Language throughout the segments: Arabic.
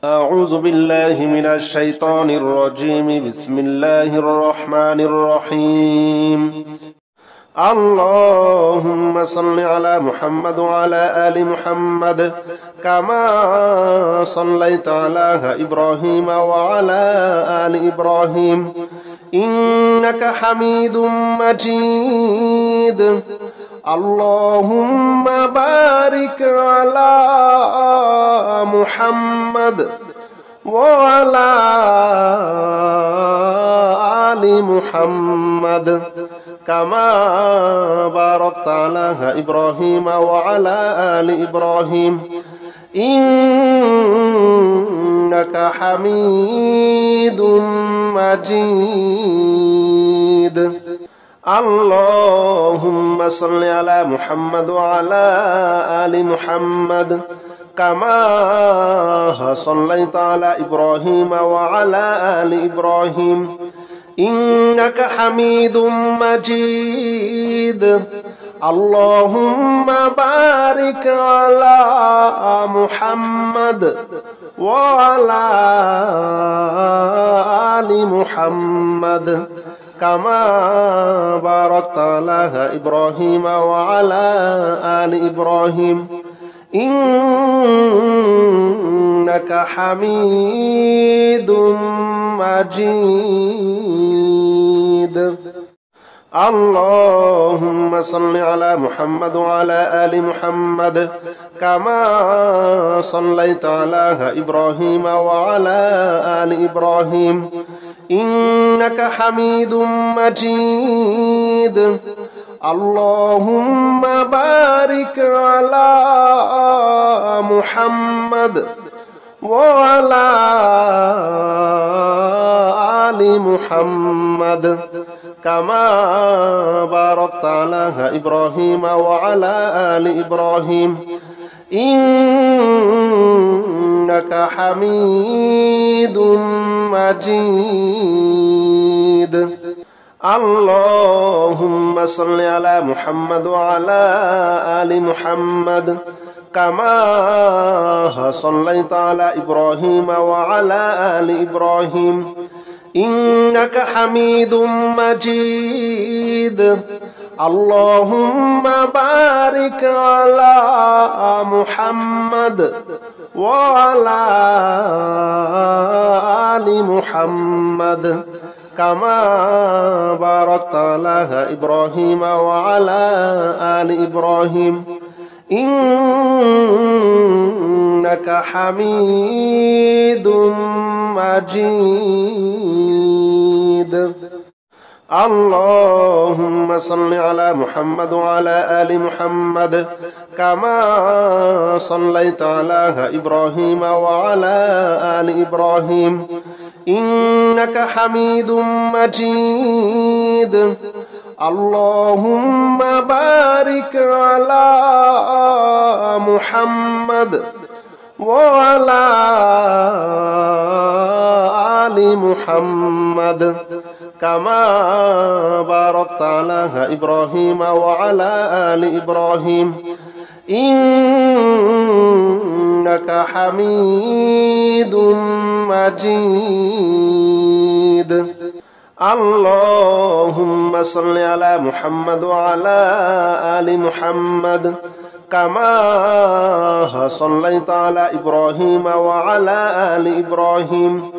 أعوذ بالله من الشيطان الرجيم. بسم الله الرحمن الرحيم. اللهم صل على محمد وعلى آل محمد كما صليت على إبراهيم وعلى آل إبراهيم إنك حميد مجيد. اللهم بارك على محمد وعلى آل محمد كما باركت على إبراهيم وعلى آل إبراهيم إنك حميد مجيد. اللهم صل على محمد وعلى آل محمد كما صليت على إبراهيم وعلى آل إبراهيم إنك حميد مجيد. اللهم بارك على محمد وعلى آل محمد كما باركت على إبراهيم وعلى آل إبراهيم إنك حميد مجيد. اللهم صل على محمد وعلى آل محمد كما صليت على إبراهيم وعلى آل إبراهيم إنك حميد مجيد. اللهم بارك على محمد وعلى آل محمد كما باركت على إبراهيم وعلى آل إبراهيم إنك حميد مجيد. اللهم صل على محمد وعلى آل محمد كما صليت على إبراهيم وعلى آل إبراهيم إنك حميد مجيد. اللهم بارك على محمد وعلى آل محمد كما باركت على إبراهيم وعلى آل إبراهيم إنك حميد مجيد. اللهم صل على محمد وعلى آل محمد كما صليت على إبراهيم وعلى آل إبراهيم إنك حميد مجيد. اللهم بارك على محمد وعلى آل محمد كما باركت على إبراهيم وعلى آل إبراهيم إنك حميد مجيد. اللهم صل على محمد وعلى آل محمد كما صليت على إبراهيم وعلى آل إبراهيم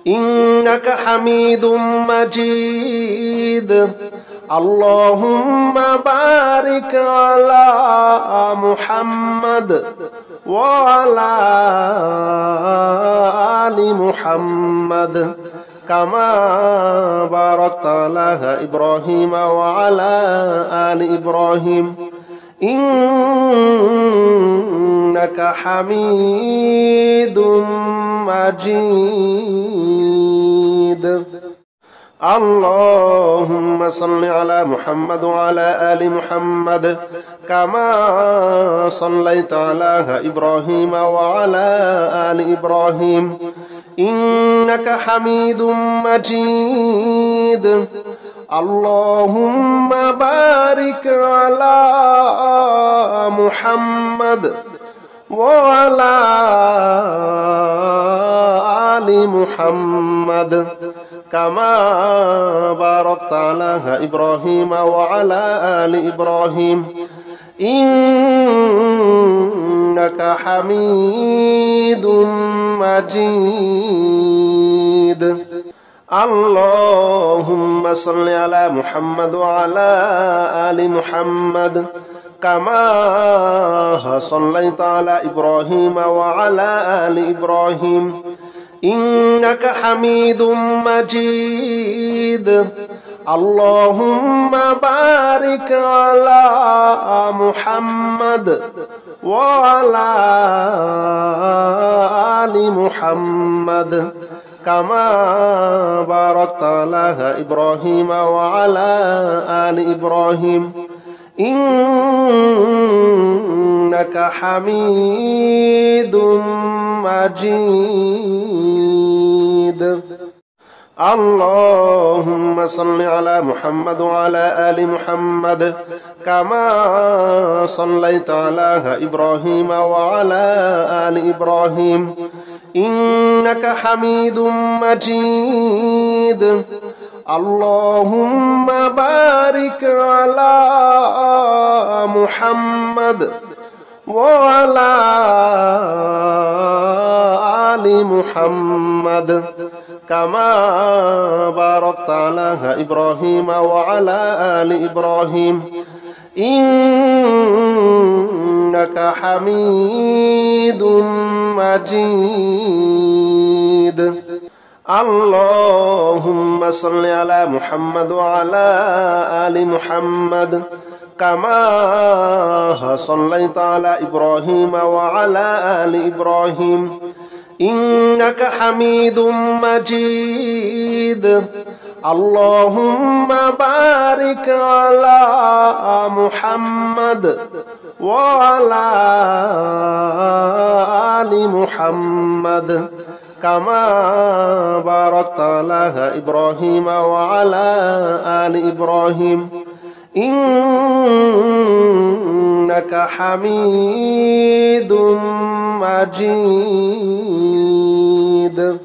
إنك حميد مجيد. اللهم بارك على محمد وعلى آل محمد كما باركت على إبراهيم وعلى آل إبراهيم إنك حميد مجيد. اللهم صل على محمد وعلى آل محمد كما صليت على إبراهيم وعلى آل إبراهيم إنك حميد مجيد. اللهم بارك على محمد وعلى محمد كما باركت على إبراهيم وعلى آل إبراهيم إنك حميد مجيد اللهم صل على محمد وعلى آل محمد كما صليت على إبراهيم وعلى آل إبراهيم إنك حميد مجيد اللهم بارك على محمد وعلى آل محمد كما باركت على إبراهيم وعلى آل إبراهيم إنك حميد مجيد اللهم صل على محمد وعلى آل محمد كما صليت على إبراهيم وعلى آل إبراهيم إنك حميد مجيد اللهم بارك على محمد وعلى آل محمد كما باركت على إبراهيم وعلى آل إبراهيم إنك حميد مجيد اللهم صل على محمد وعلى آل محمد كما صليت على إبراهيم وعلى آل إبراهيم إنك حميد مجيد اللهم بارك على محمد وعلى آل محمد كما باركت على إبراهيم وعلى آل إبراهيم إنك حميد مجيد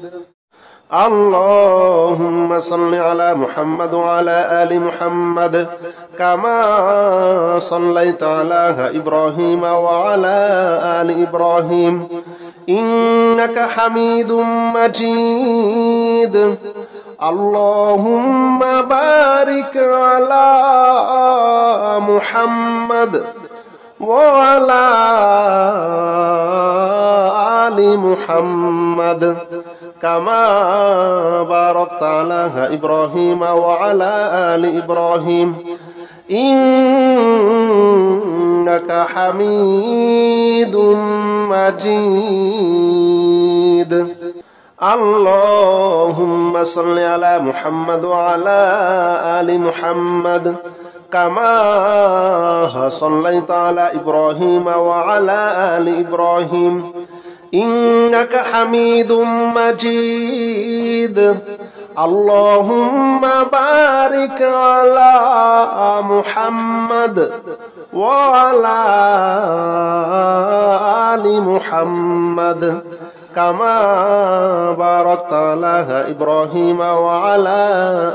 اللهم صل على محمد وعلى آل محمد كما صليت على إبراهيم وعلى آل إبراهيم إنك حميد مجيد اللهم بارك على محمد وعلى آل محمد كما باركت على إبراهيم وعلى آل إبراهيم إنك حميد مجيد اللهم صل على محمد وعلى آل محمد كما صليت على إبراهيم وعلى آل إبراهيم إنك حميد مجيد اللهم بارك على محمد وعلى آل محمد كما باركت على إبراهيم وعلى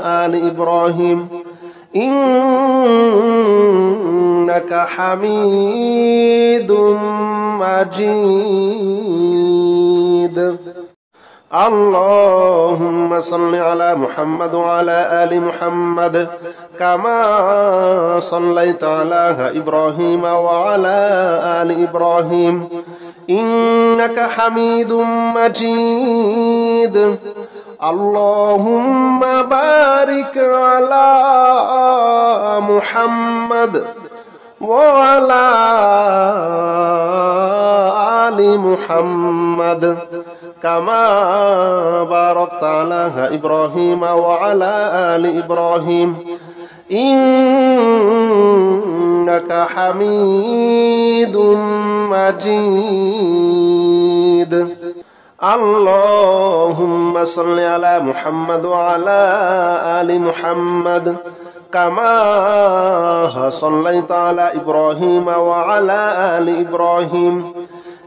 آل إبراهيم إنك حميد مجيد اللهم صل على محمد وعلى آل محمد كما صليت على إبراهيم وعلى آل إبراهيم إنك حميد مجيد اللهم بارك على محمد وعلى آل محمد كما باركت على إبراهيم وعلى آل إبراهيم إنك حميد مجيد اللهم صل على محمد وعلى آل محمد كما صليت على إبراهيم وعلى آل إبراهيم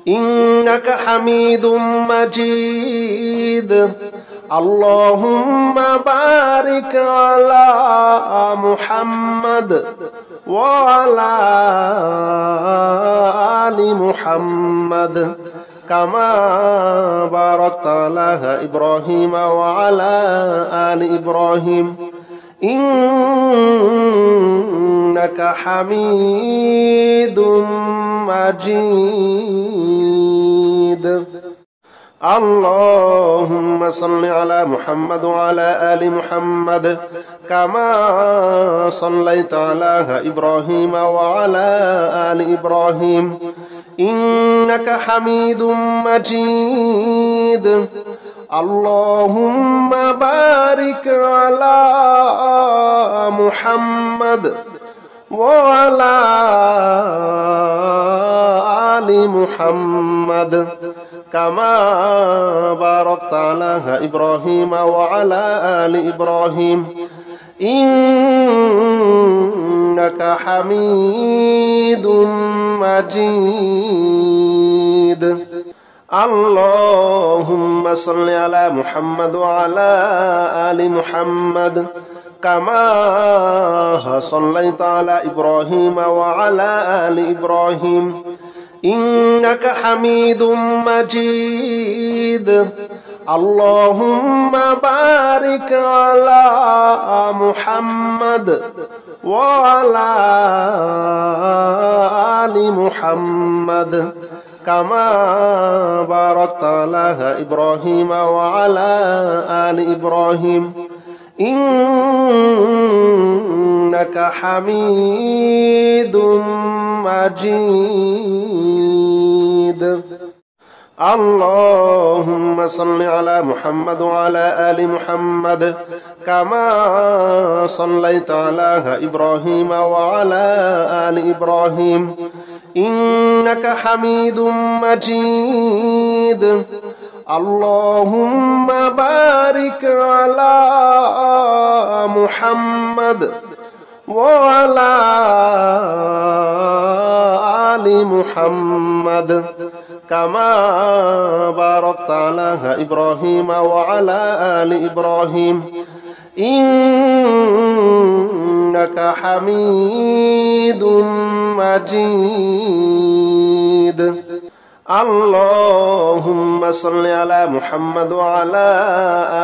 إنك حميد مجيد. اللهم بارك على محمد وعلى آل محمد كما باركت على إبراهيم وعلى آل إبراهيم إنك حميد مجيد. اللهم صل على محمد وعلى آل محمد كما صليت على إبراهيم وعلى آل إبراهيم إنك حميد مجيد. اللهم بارك على محمد وعلى آل محمد كما باركت على إبراهيم وعلى آل إبراهيم إنك حميد مجيد. اللهم صل على محمد وعلى آل محمد كما صليت على إبراهيم وعلى آل إبراهيم إنك حميد مجيد. اللهم بارك على محمد وعلى آل محمد كما باركت على إبراهيم وعلى آل إبراهيم إنك حميد مجيد. اللهم صل على محمد وعلى آل محمد كما صليت على إبراهيم وعلى آل إبراهيم إنك حميد مجيد. اللهم بارك على محمد وعلى آل محمد كما باركت على إبراهيم وعلى آل إبراهيم إنك حميد مجيد. اللهم صل على محمد وعلى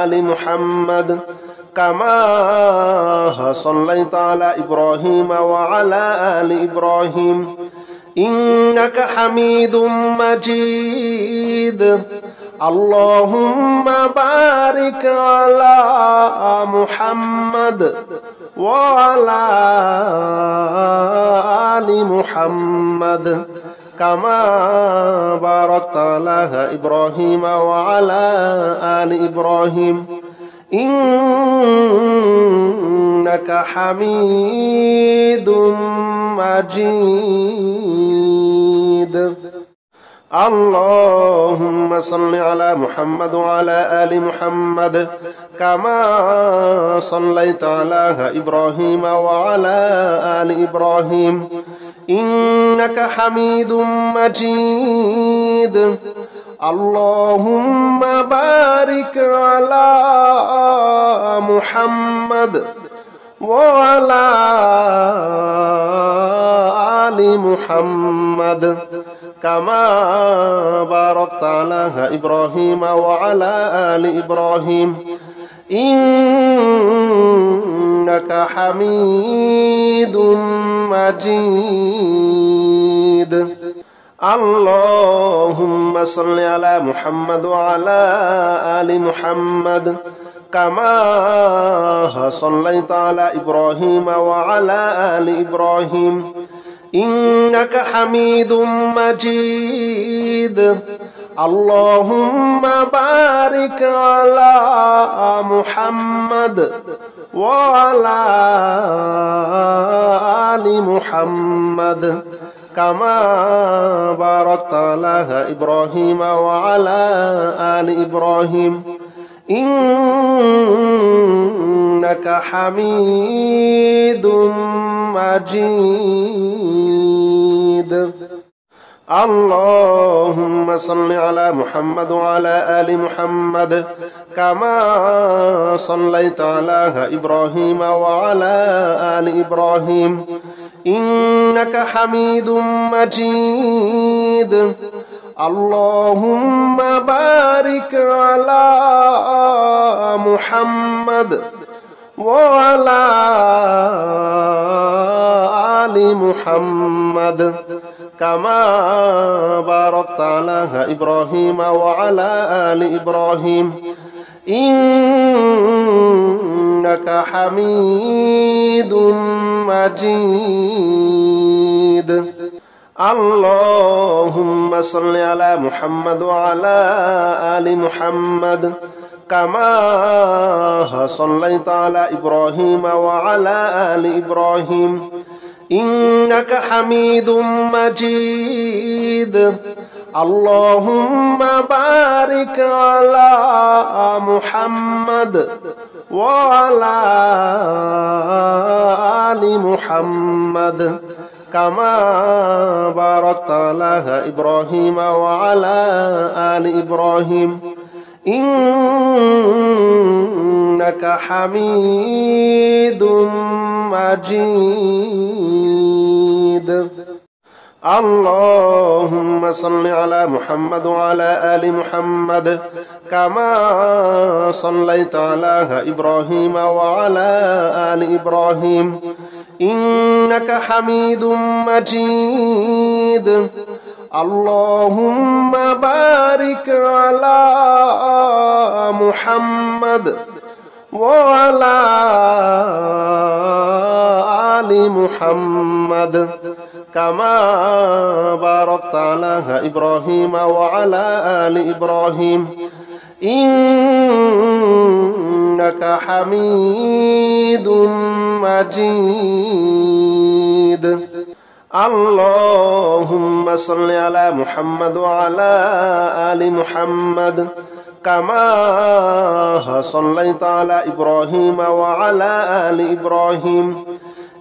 آل محمد كما صليت على إبراهيم وعلى آل إبراهيم إنك حميد مجيد. اللهم بارك على محمد وعلى آل محمد كما باركت على إبراهيم وعلى آل إبراهيم إنك حميد مجيد. اللهم صل على محمد وعلى آل محمد كما صليت على إبراهيم وعلى آل إبراهيم إنك حميد مجيد. اللهم بارك على محمد وعلى آل محمد كما باركت على إبراهيم وعلى آل إبراهيم إنك حميد مجيد. اللهم صل على محمد وعلى آل محمد كما صليت على إبراهيم وعلى آل إبراهيم إنك حميد مجيد. اللهم بارك على محمد وعلى آل محمد كما باركت على إبراهيم وعلى آل إبراهيم إنك حميد مجيد. اللهم صل على محمد وعلى آل محمد كما صليت على إبراهيم وعلى آل إبراهيم إنك حميد مجيد. اللهم بارك على محمد وعلى آل محمد كما باركت على إبراهيم وعلى آل إبراهيم إنك حميد مجيد. اللهم صل على محمد وعلى آل محمد كما صليت على إبراهيم وعلى آل إبراهيم إنك حميد مجيد. اللهم بارك على محمد وعلى آل محمد كما باركت على إبراهيم وعلى آل إبراهيم إنك حميد مجيد. اللهم صل على محمد وعلى آل محمد كما صليت على إبراهيم وعلى آل إبراهيم إنك حميد مجيد. اللهم بارك على محمد وعلى آل محمد كما باركت على إبراهيم وعلى آل إبراهيم إنك حميد مجيد. اللهم صل على محمد وعلى آل محمد كما صليت على إبراهيم وعلى آل إبراهيم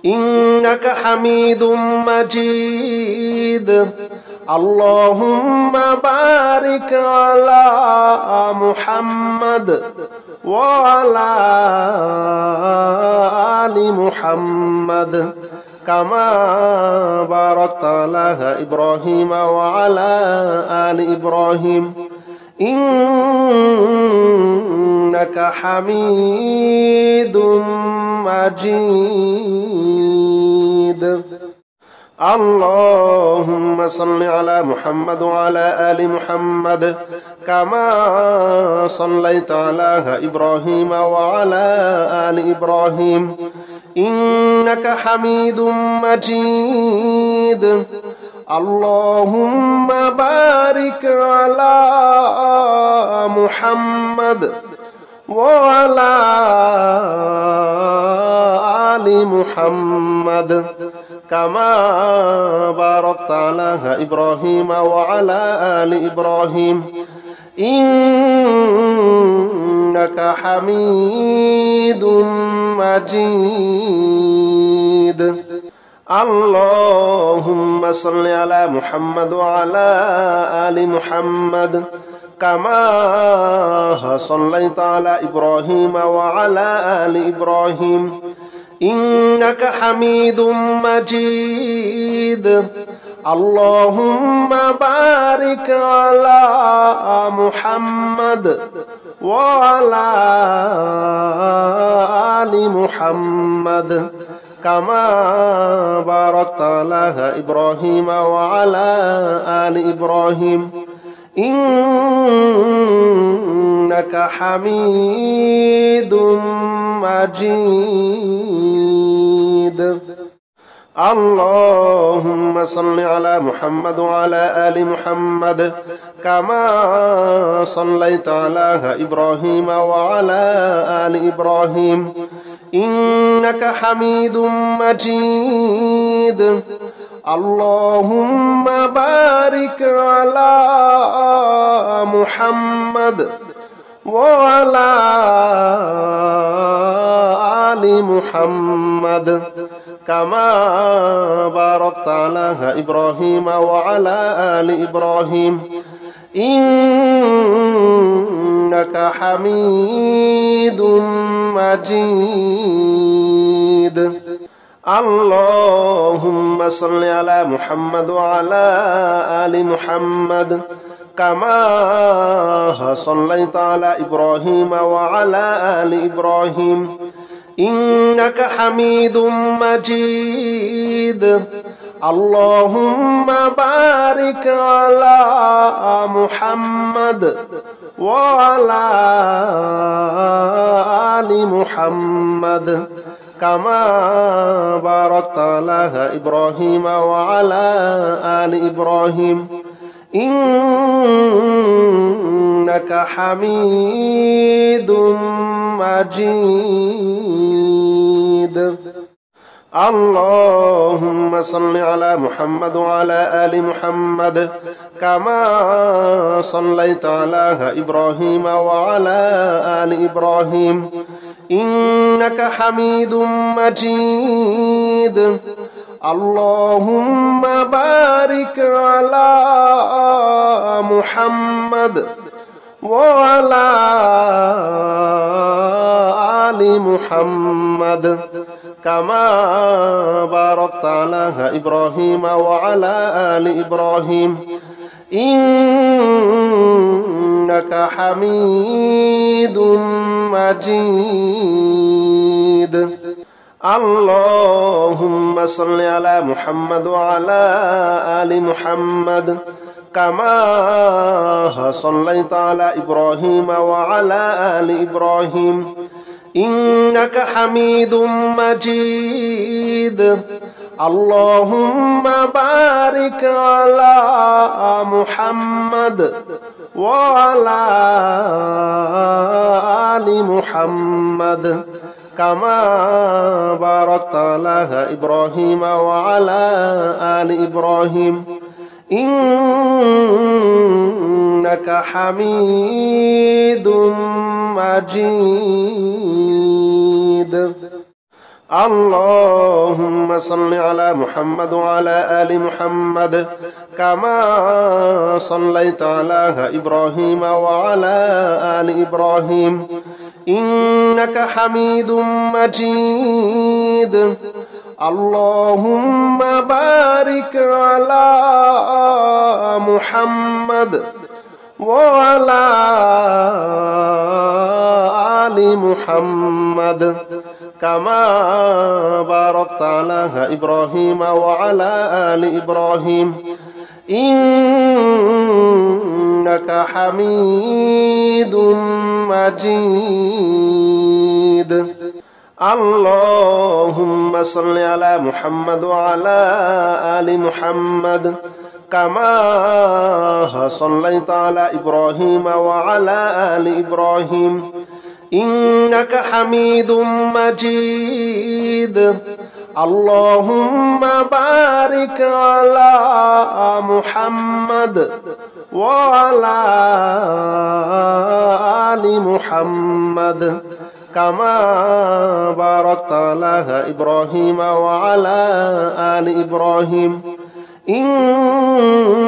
إنك حميد مجيد. اللهم بارك على محمد وعلى آل محمد كما باركت على إبراهيم وعلى آل إبراهيم إنك حميد مجيد. اللهم صل على محمد وعلى آل محمد كما صليت على إبراهيم وعلى آل إبراهيم إنك حميد مجيد. اللهم بارك على محمد وعلى آل محمد كما باركت على إبراهيم وعلى آل إبراهيم إنك حميد مجيد. اللهم صل على محمد وعلى آل محمد كما صليت على إبراهيم وعلى آل إبراهيم إنك حميد مجيد. اللهم بارك على محمد وعلى آل محمد كما باركت على إبراهيم وعلى آل إبراهيم إنك حميد مجيد. اللهم صل على محمد وعلى آل محمد كما صليت على إبراهيم وعلى آل إبراهيم إنك حميد مجيد. اللهم بارك على محمد وعلى آل محمد كما باركت على إبراهيم وعلى آل إبراهيم إنك حميد مجيد. اللهم صل على محمد وعلى آل محمد كما صليت على إبراهيم وعلى آل إبراهيم إنك حميد مجيد. اللهم بارك على محمد وعلى آل محمد كما باركت على إبراهيم وعلى آل إبراهيم إنك حميد مجيد. اللهم صل على محمد وعلى آل محمد كما صليت على إبراهيم وعلى آل إبراهيم إنك حميد مجيد. اللهم بارك على محمد وعلى آل محمد كما باركت على إبراهيم وعلى آل إبراهيم إنك حميد مجيد. اللهم صل على محمد وعلى آل محمد كما صليت على إبراهيم وعلى آل إبراهيم إنك حميد مجيد. اللهم بارك على محمد وعلى آل محمد كما باركت على إبراهيم وعلى آل إبراهيم إنك حميد مجيد. اللهم صل على محمد وعلى آل محمد كما صليت على إبراهيم وعلى آل إبراهيم إنك حميد مجيد. اللهم بارك على محمد وعلى آل محمد كما باركت على إبراهيم وعلى آل إبراهيم إنك حميد مجيد. اللهم صل على محمد وعلى آل محمد كما صليت على إبراهيم وعلى آل إبراهيم إنك حميد مجيد. اللهم بارك على محمد وعلى آل محمد كما باركت على إبراهيم وعلى آل إبراهيم إنك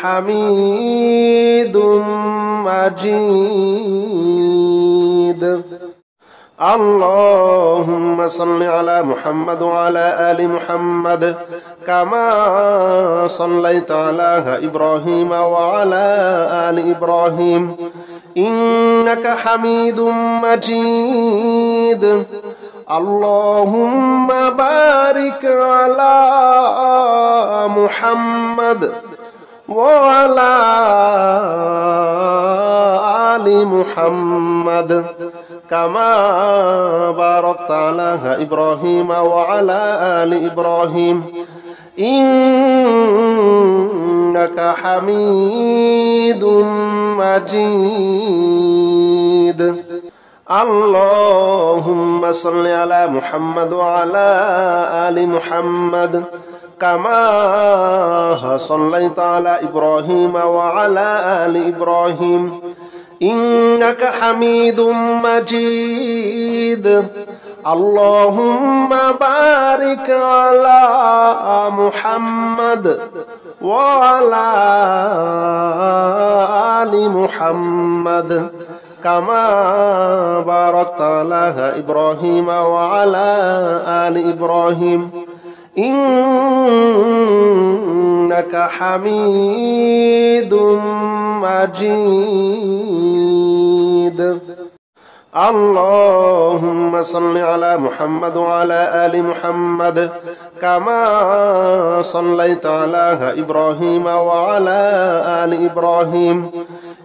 حميد مجيد. اللهم صل على محمد وعلى آل محمد كما صليت على إبراهيم وعلى آل إبراهيم إنك حميد مجيد. اللهم بارك على محمد وعلى آل محمد كما باركت على إبراهيم وعلى آل إبراهيم إنك حميد مجيد. اللهم صل على محمد وعلى آل محمد كما صليت على إبراهيم وعلى آل إبراهيم إنك حميد مجيد. اللهم بارك على محمد وعلى آل محمد كما باركت على إبراهيم وعلى آل إبراهيم إنك حميد مجيد. اللهم صل على محمد وعلى آل محمد كما صليت على إبراهيم وعلى آل إبراهيم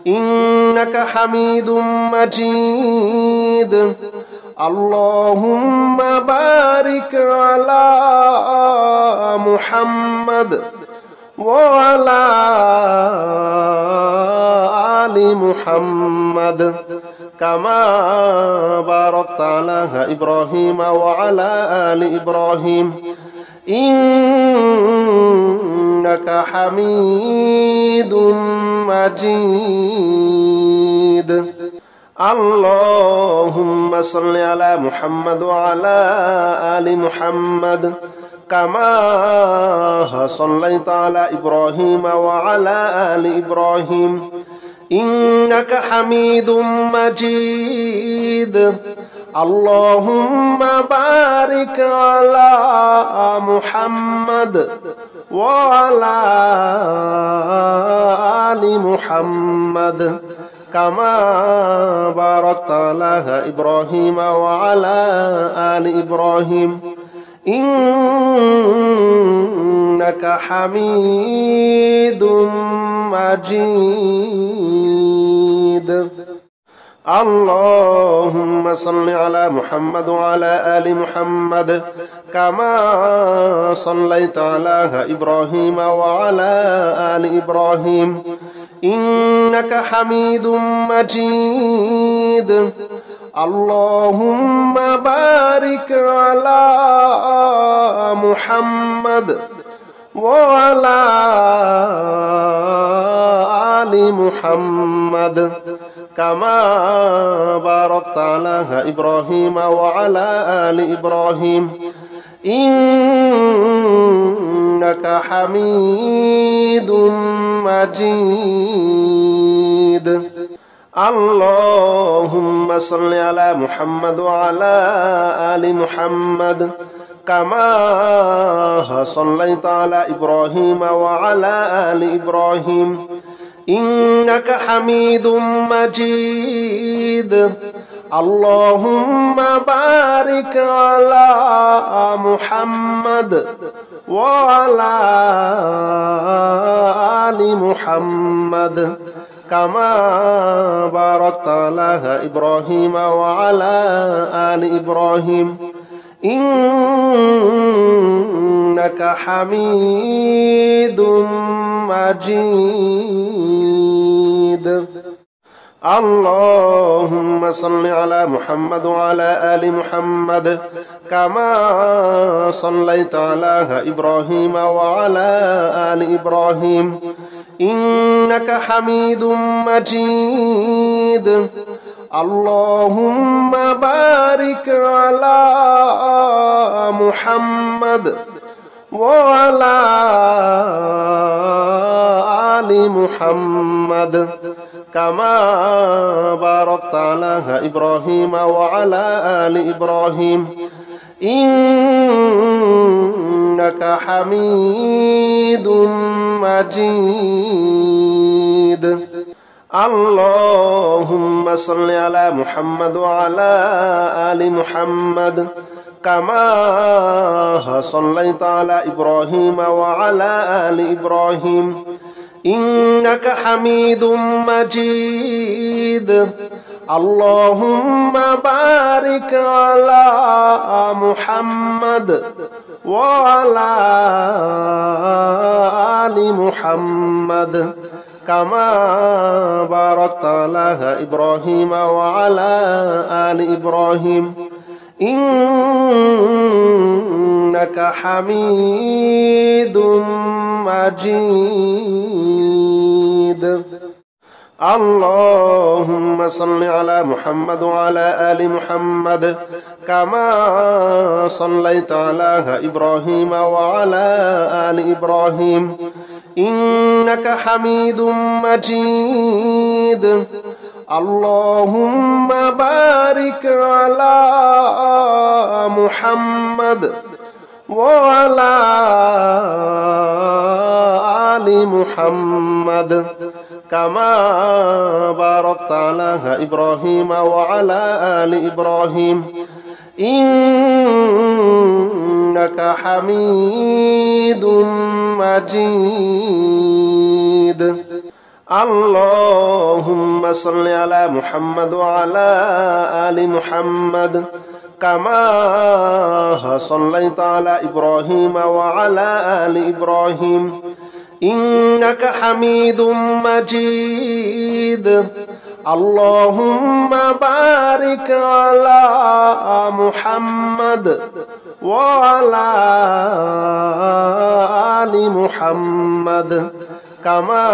إنك حميد مجيد. اللهم بارك على محمد وعلى آل محمد كما باركت على إبراهيم وعلى آل إبراهيم إنك حميد مجيد. اللهم صل على محمد وعلى آل محمد كما صليت على إبراهيم وعلى آل إبراهيم إنك حميد مجيد. اللهم بارك على محمد وعلى آل محمد كما باركت على إبراهيم وعلى آل إبراهيم إنك حميد مجيد. اللهم صل على محمد وعلى آل محمد كما صليت على إبراهيم وعلى آل إبراهيم إنك حميد مجيد. اللهم بارك على محمد وعلى آل محمد كما باركت على إبراهيم وعلى آل إبراهيم إنك حميد مجيد. اللهم صل على محمد وعلى آل محمد كما صليت على إبراهيم وعلى آل إبراهيم إنك حميد مجيد. اللهم بارك على محمد وعلى آل محمد كما باركت على إبراهيم وعلى آل إبراهيم إنك حميد مجيد. اللهم صل على محمد وعلى آل محمد كما صليت على إبراهيم وعلى آل إبراهيم إنك حميد مجيد. اللهم بارك على محمد وعلى آل محمد كما باركت على إبراهيم وعلى آل إبراهيم إنك حميد مجيد. اللهم صل على محمد وعلى آل محمد كما صليت على إبراهيم وعلى آل إبراهيم إنك حميد مجيد. اللهم بارك على محمد وعلى آل محمد كما باركت على إبراهيم وعلى آل إبراهيم إنك حميد مجيد. اللهم صل على محمد وعلى آل محمد كما صليت على إبراهيم وعلى آل إبراهيم إنك حميد مجيد. اللهم بارك على محمد وعلى آل محمد كما باركت على إبراهيم وعلى آل إبراهيم إنك حميد مجيد. اللهم صل على محمد وعلى آل محمد كما صليت على إبراهيم وعلى آل إبراهيم إنك حميد مجيد. اللهم بارك على محمد وعلى آل محمد كما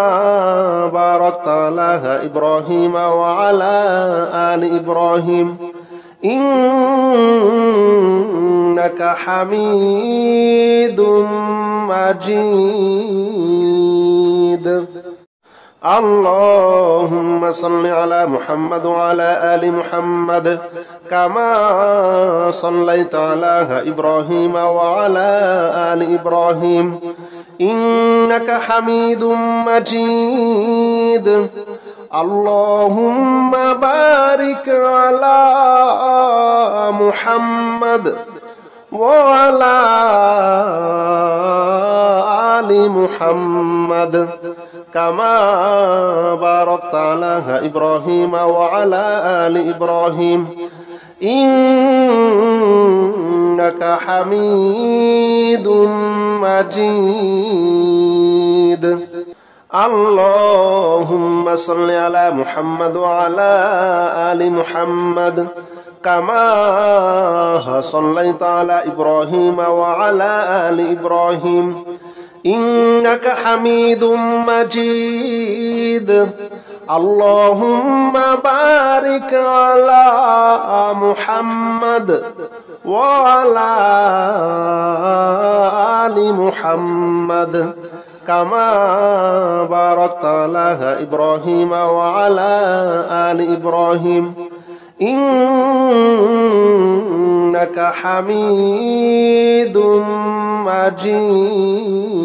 باركت على إبراهيم وعلى آل إبراهيم إنك حميد مجيد. اللهم صل على محمد وعلى آل محمد كما صليت على إبراهيم وعلى آل إبراهيم إنك حميد مجيد. اللهم بارك على محمد وعلى آل محمد كما باركت على إبراهيم وعلى آل إبراهيم إنك حميد مجيد. اللهم صل على محمد وعلى آل محمد كما صليت على إبراهيم وعلى آل إبراهيم إنك حميد مجيد. اللهم بارك على محمد وعلى آل محمد كما باركت على إبراهيم وعلى آل إبراهيم إنك حميد مجيد.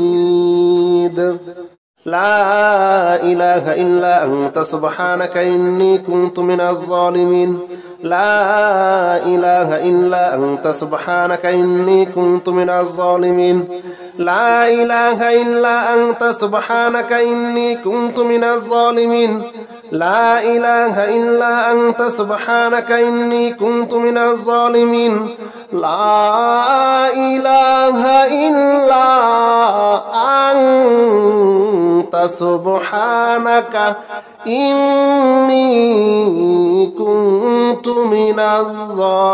لا إله إلا أنت سبحانك إني كنت من الظالمين. لا إله إلا أنت سبحانك إني كنت من الظالمين. لا إله إلا أنت سبحانك إني كنت من الظالمين. لا إله إلا أنت سبحانك إني كنت من الظالمين. لا إله إلا أنت سبحانك إني كنت من الظالمين.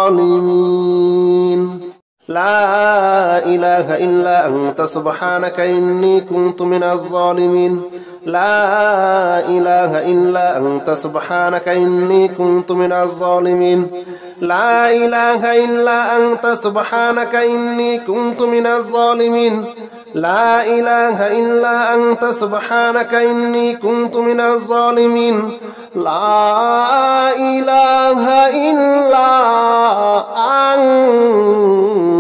لا إله إلا أنت سبحانك إني كنت من الظالمين. لا إله إلا أنت سبحانك إني كنت من الظالمين. لا إله إلا أنت سبحانك إني كنت من الظالمين. لا إله إلا أنت سبحانك إني كنت من الظالمين. لا إله إلا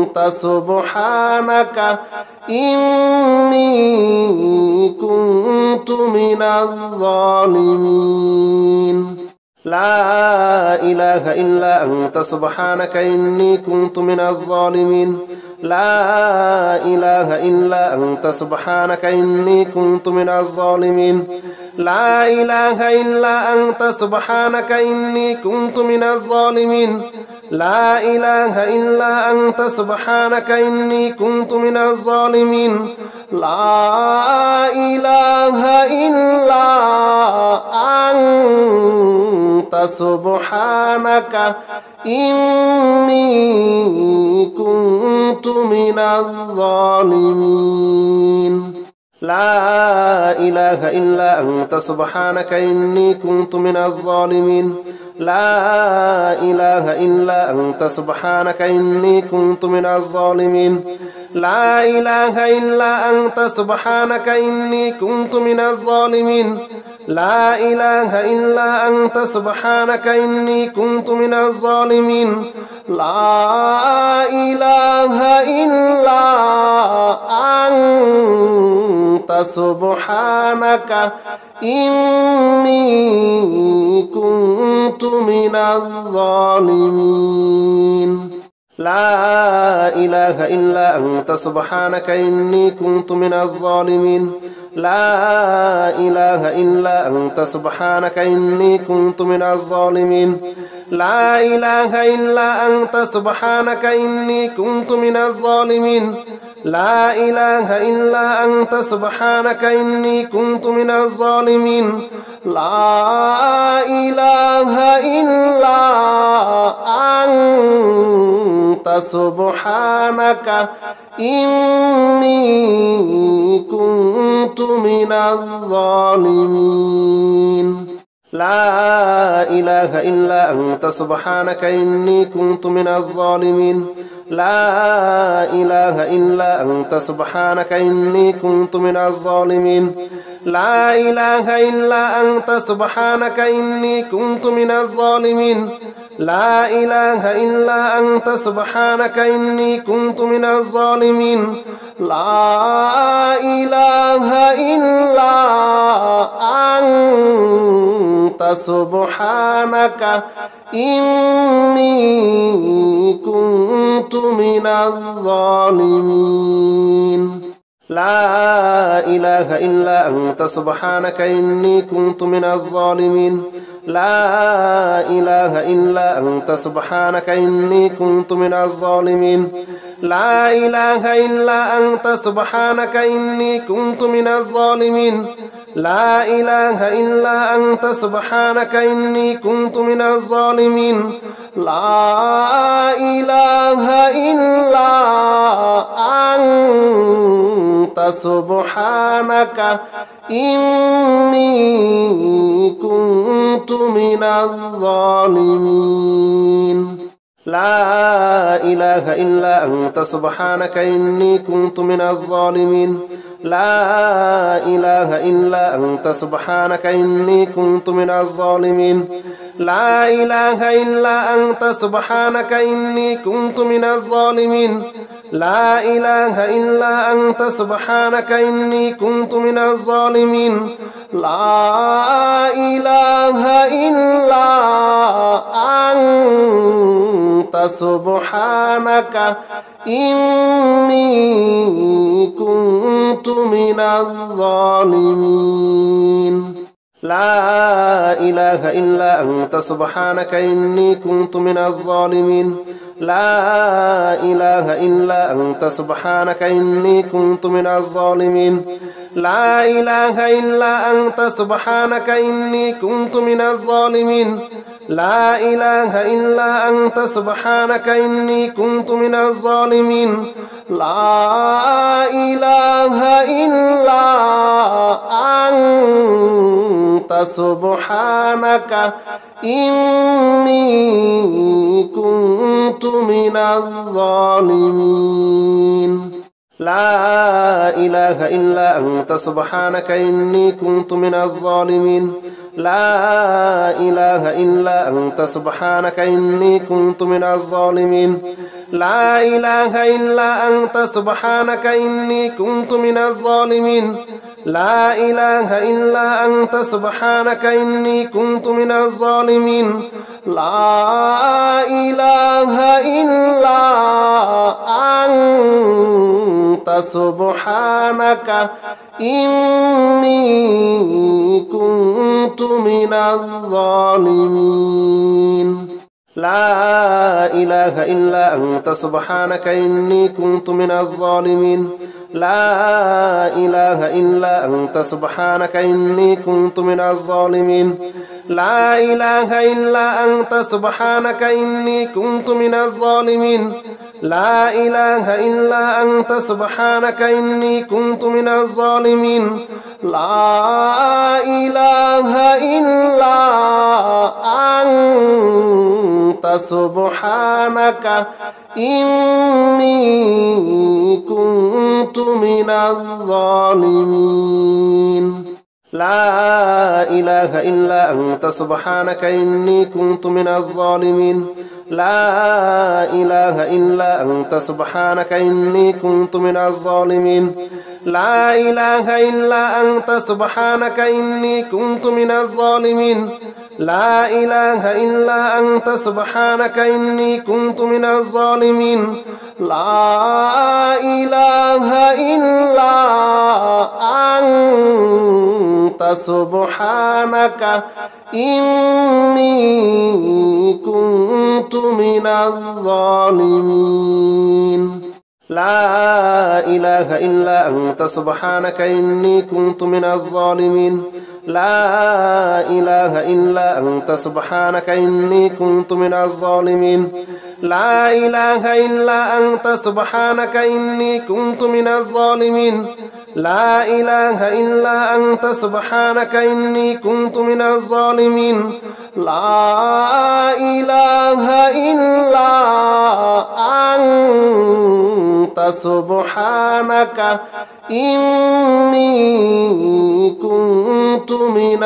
أنت سبحانك إني كنت من الظالمين. لا إله إلا أنت سبحانك إني كنت من الظالمين. لا إله إلا أنت سبحانك إني كنت من الظالمين. لا إله إلا أنت سبحانك إني كنت من الظالمين. لا إله إلا أنت سبحانك إني كنت من الظالمين. لا إله إلا أنت سبحانك إني كنت من الظالمين. لا إله إلا أنت سبحانك إني كنت من الظالمين لا إله إلا أنت سبحانك إني كنت من الظالمين لا إله إلا أنت سبحانك إني كنت من الظالمين لا إله إلا أنت سبحانك إني كنت من الظالمين لا إله إلا أنت سبحانك إني كنت من الظالمين لا إله إلا أنت سبحانك إني كنت من الظالمين لا إله إلا أنت سبحانك إني كنت من الظالمين لا إله إلا أنت سبحانك إني كنت من الظالمين لا إله إلا أنت سبحانك إني كنت من الظالمين لا إله إلا أنت سبحانك إني كنت من الظالمين لا إله إلا أنت سبحانك إني كنت من الظالمين لا إله إلا أنت سبحانك إني كنت من الظالمين لا إله إلا أنت سبحانك إني كنت من الظالمين لا إله إلا أنت سبحانك إني كنت من الظالمين لا إله إلا أنت سبحانك إني كنت من الظالمين لا إله إلا أنت سبحانك إني كنت من الظالمين لا إله إلا أنت سبحانك إني كنت من الظالمين لا إله إلا أنت سبحانك إني كنت من الظالمين لا إله إلا أنت سبحانك إني كنت من الظالمين لا إله إلا أنت سبحانك إني كنت من الظالمين لا إله إلا أنت سبحانك إني كنت من الظالمين لا إله إلا أنت سبحانك إني كنت من الظالمين لا إله إلا أنت سبحانك إني كنت من الظالمين لا إله إلا أنت سبحانك إني كنت من الظالمين لا إله إلا أنت سبحانك إني كنت من الظالمين لا إله إلا أنت سبحانك إني كنت من الظالمين لا إله إلا أنت سبحانك إني كنت من الظالمين لا إله إلا أنت سبحانك إني كنت من الظالمين لا إله إلا أنت سبحانك إني كنت من الظالمين لا إله إلا أنت سبحانك إني كنت من الظالمين لا إله إلا أنت سبحانك إني كنت من الظالمين لا إله إلا أنت سبحانك إني كنت من الظالمين لا إله إلا أنت سبحانك إني كنت من الظالمين لا إله إلا أنت سبحانك إني كنت من الظالمين لا إله إلا أنت سبحانك إني كنت من الظالمين لا إله إلا أنت سبحانك إني كنت من الظالمين لا إله إلا أنت سبحانك إني كنت من الظالمين لا إله إلا أنت سبحانك إني كنت من الظالمين لا إله إلا أنت سبحانك إني كنت من الظالمين لا إله إلا أنت سبحانك إني كنت من الظالمين لا إله إلا أنت سبحانك إني كنت من الظالمين لا إله إلا أنت سبحانك إني كنت من الظالمين لا إله إلا أنت سبحانك إني كنت من الظالمين لا إله إلا أنت سبحانك إني كنت من الظالمين لا إله إلا أنت سبحانك إني كنت من الظالمين لا إله إلا أنت سبحانك إني كنت من الظالمين لا إله إلا أنت سبحانك إني كنت من الظالمين لا إله إلا أنت سبحانك إني كنت من الظالمين لا إله إلا أنت سبحانك إني كنت من الظالمين لا إله إلا أنت سبحانك إني كنت من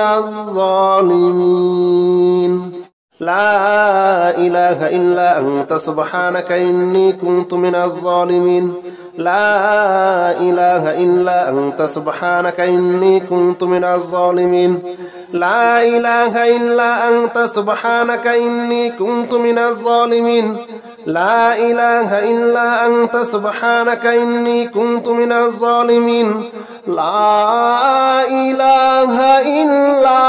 الظالمين لا إله إلا أنت سبحانك إني كنت من الظالمين لا إله إلا أنت سبحانك إني كنت من الظالمين لا إله إلا أنت سبحانك إني كنت من الظالمين لا إله إلا أنت سبحانك إني كنت من الظالمين لا إله إلا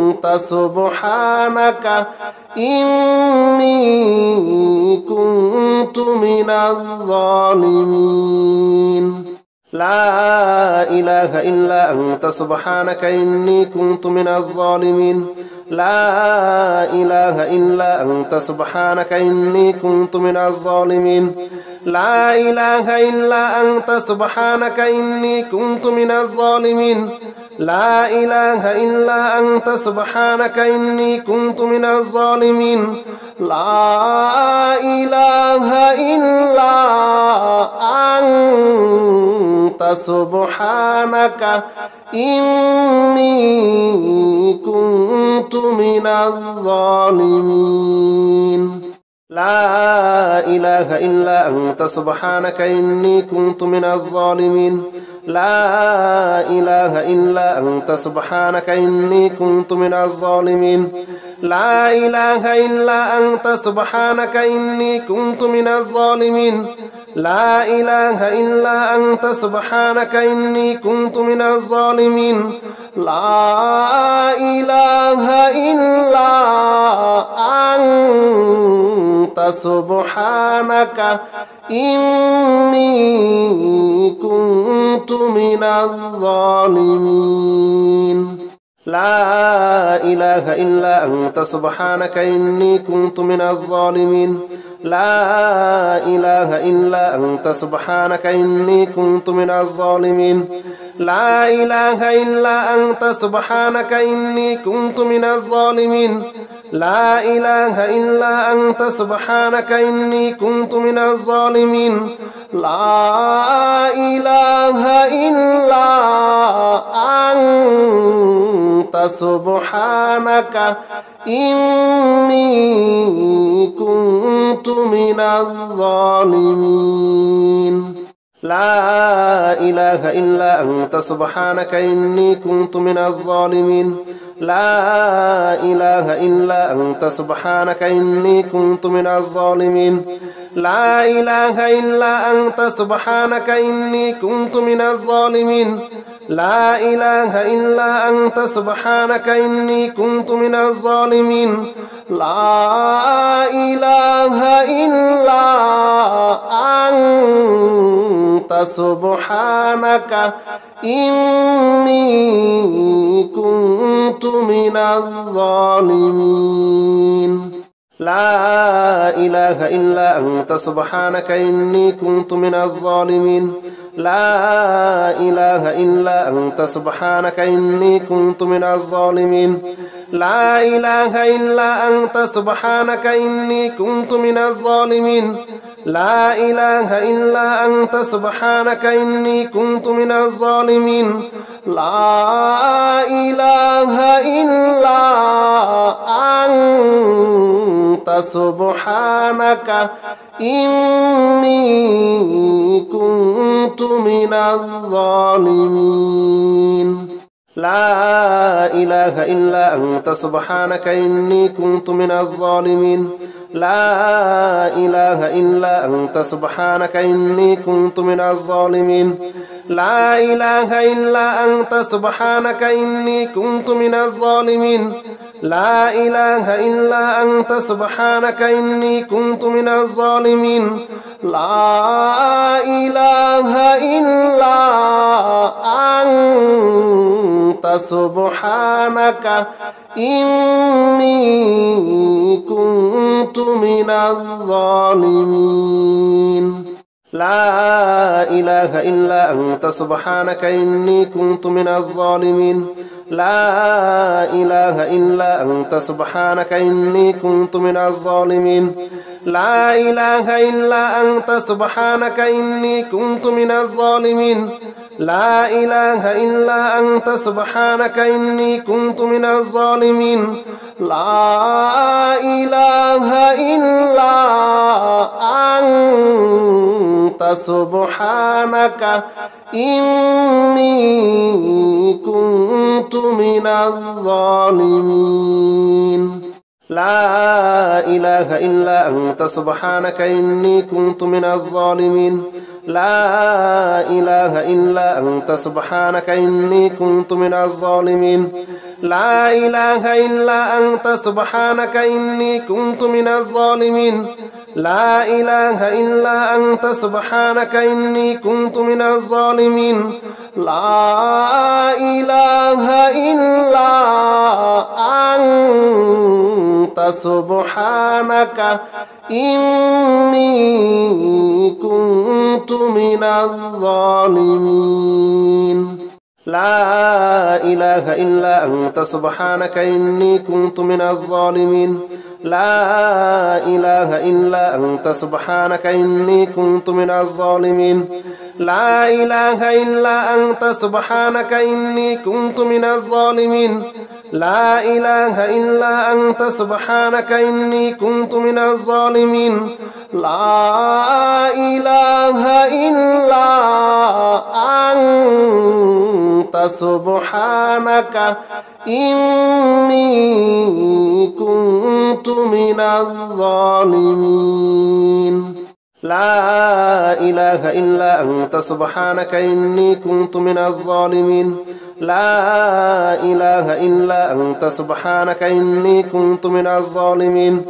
أنت سبحانك إني كنت من الظالمين لا إله إلا أنت سبحانك إني كنت من الظالمين لا إله إلا أنت سبحانك إني كنت من الظالمين لا إله إلا أنت سبحانك إني كنت من الظالمين لا إله إلا أنت سبحانك إني كنت من الظالمين لا إله إلا أنت سبحانك إني كنت من الظالمين لا إله إلا أنت سبحانك إني كنت من الظالمين لا إله إلا أنت سبحانك إني كنت من الظالمين لا إله إلا أنت سبحانك إني كنت من الظالمين لا إله إلا أنت سبحانك إني كنت من الظالمين لا إله إلا أنت سبحانك إني كنت من الظالمين لا إله إلا أنت سبحانك إني كنت من الظالمين لا إله إلا أنت سبحانك إني كنت من الظالمين لا إله إلا أنت سبحانك إني كنت من الظالمين لا إله إلا أنت سبحانك إني كنت من الظالمين لا إله إلا أنت سبحانك إني كنت من الظالمين لا إله إلا أنت سبحانك إني كنت من الظالمين لا إله إلا أنت سبحانك إني كنت من الظالمين لا إله إلا أنت سبحانك إني كنت من الظالمين لا إله إلا أنت سبحانك إني كنت من الظالمين لا إله إلا أنت سبحانك إني كنت من الظالمين لا إله إلا أنت سبحانك إني كنت من الظالمين لا إله إلا أنت سبحانك إني كنت من الظالمين لا إله إلا أنت سبحانك إني كنت من الظالمين لا إله إلا أنت سبحانك إني كنت من الظالمين لا إله إلا أنت سبحانك إني كنت من الظالمين لا إله إلا أنت سبحانك إني كنت من الظالمين لا إله إلا أنت سبحانك إني كنت من الظالمين لا إله إلا أنت سبحانك إني كنت من الظالمين لا إله إلا أنت سبحانك إني كنت من الظالمين لا إله إلا أنت سبحانك إني كنت من الظالمين لا إله إلا أنت سبحانك إني كنت من الظالمين لا إله إلا أنت سبحانك إني كنت من الظالمين لا إله إلا أنت سبحانك إني كنت من الظالمين لا إله إلا أنت سبحانك إني كنت من الظالمين لا إله إلا أنت سبحانك إني كنت من الظالمين لا إله إلا أنت سبحانك إني كنت من الظالمين لا إله إلا أنت سبحانك إني كنت من الظالمين لا إله إلا أنت سبحانك إني كنت من الظالمين لا إله إلا أنت سبحانك إني كنت من الظالمين لا إله إلا أنت سبحانك إني كنت من الظالمين لا إله إلا أنت سبحانك إني كنت من الظالمين لا إله إلا أنت سبحانك إني كنت من الظالمين لا إله إلا أنت سبحانك إني كنت من الظالمين لا إله إلا أنت سبحانك إني كنت من الظالمين لا إله إلا أنت سبحانك إني كنت من الظالمين لا إله إلا أنت سبحانك إني كنت من الظالمين لا إله إلا أنت سبحانك إني كنت من الظالمين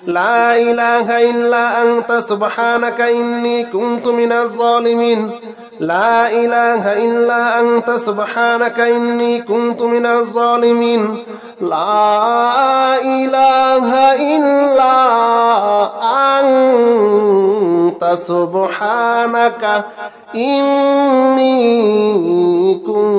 لا إله إلا أنت سبحانك إني كنت من الظالمين لا إله إلا أنت سبحانك إني كنت من الظالمين لا إله إلا أنت سبحانك إني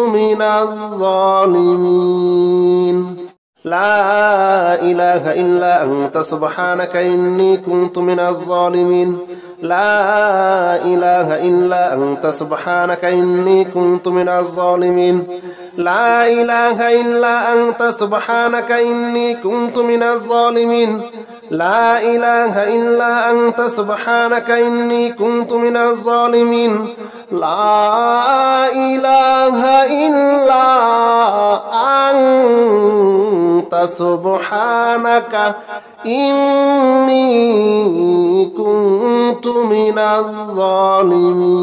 كنت من الظالمين لا إله إلا أنت سبحانك إني كنت من الظالمين لا إله إلا أنت سبحانك إني كنت من الظالمين لا إله إلا أنت سبحانك إني كنت من الظالمين لا إله إلا أنت سبحانك إني كنت من الظالمين لا إله إلا أنت سبحانك إني كنت من الظالمين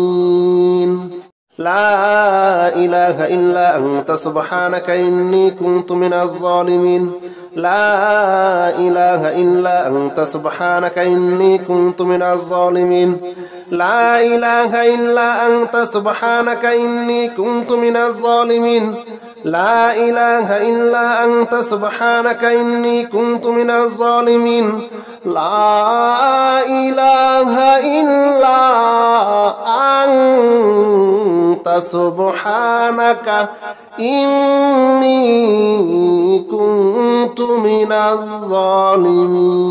لا إله إلا أنت سبحانك إني كنت من الظالمين لا إله إلا أنت سبحانك إني كنت من الظالمين لا إله إلا أنت سبحانك إني كنت من الظالمين لا إله إلا أنت سبحانك إني كنت من الظالمين لا إله إلا أنت سبحانك إني كنت من الظالمين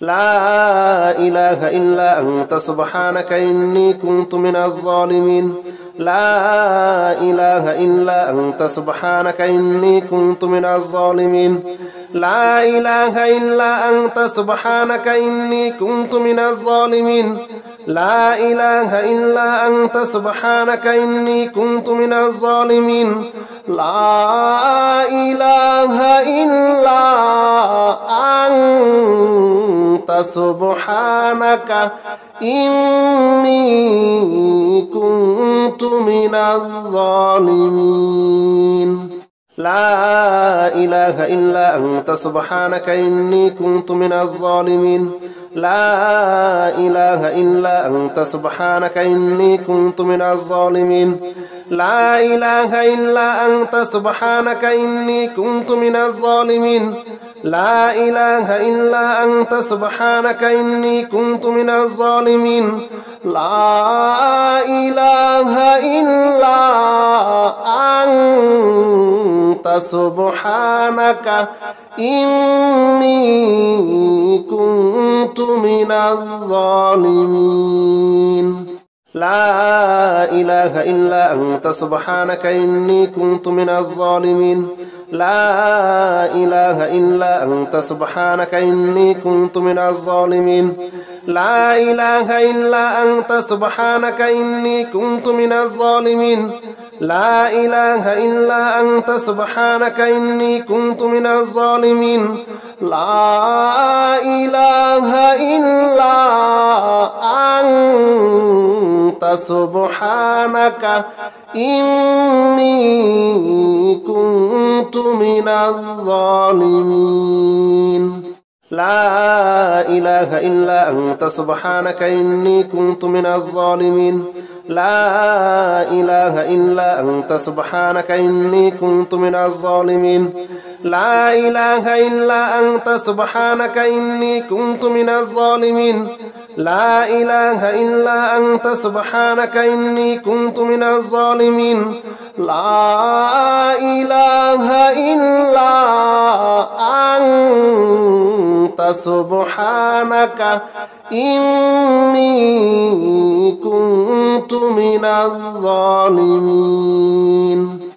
لا إله إلا أنت سبحانك إني كنت من الظالمين لا إله إلا أنت سبحانك إني كنت من الظالمين لا إله إلا أنت سبحانك إني كنت من الظالمين لا إله إلا أنت سبحانك إني كنت من الظالمين لا إله إلا أنت سبحانك إني كنت من الظالمين لا إله إلا أنت سبحانك إني كنت من الظالمين لا إله إلا أنت سبحانك إني كنت من الظالمين لا إله إلا أنت سبحانك إني كنت من الظالمين لا إله إلا أنت سبحانك إني كنت من الظالمين لا إله إلا أنت سبحانك إني كنت من الظالمين لا إله إلا أنت سبحانك إني كنت من الظالمين لا إله إلا أنت سبحانك إني كنت من الظالمين لا إله إلا أنت سبحانك إني كنت من الظالمين لا إله إلا أنت سبحانك إني كنت من الظالمين لا إله إلا أنت سبحانك إني كنت من الظالمين لا إله إلا أنت سبحانك إني كنت من الظالمين لا إله إلا أنت سبحانك إني كنت من الظالمين لا إله إلا أنت سبحانك إني كنت من الظالمين لا إله إلا أنت سبحانك إني كنت من الظالمين لا إله إلا أنت سبحانك إني كنت من الظالمين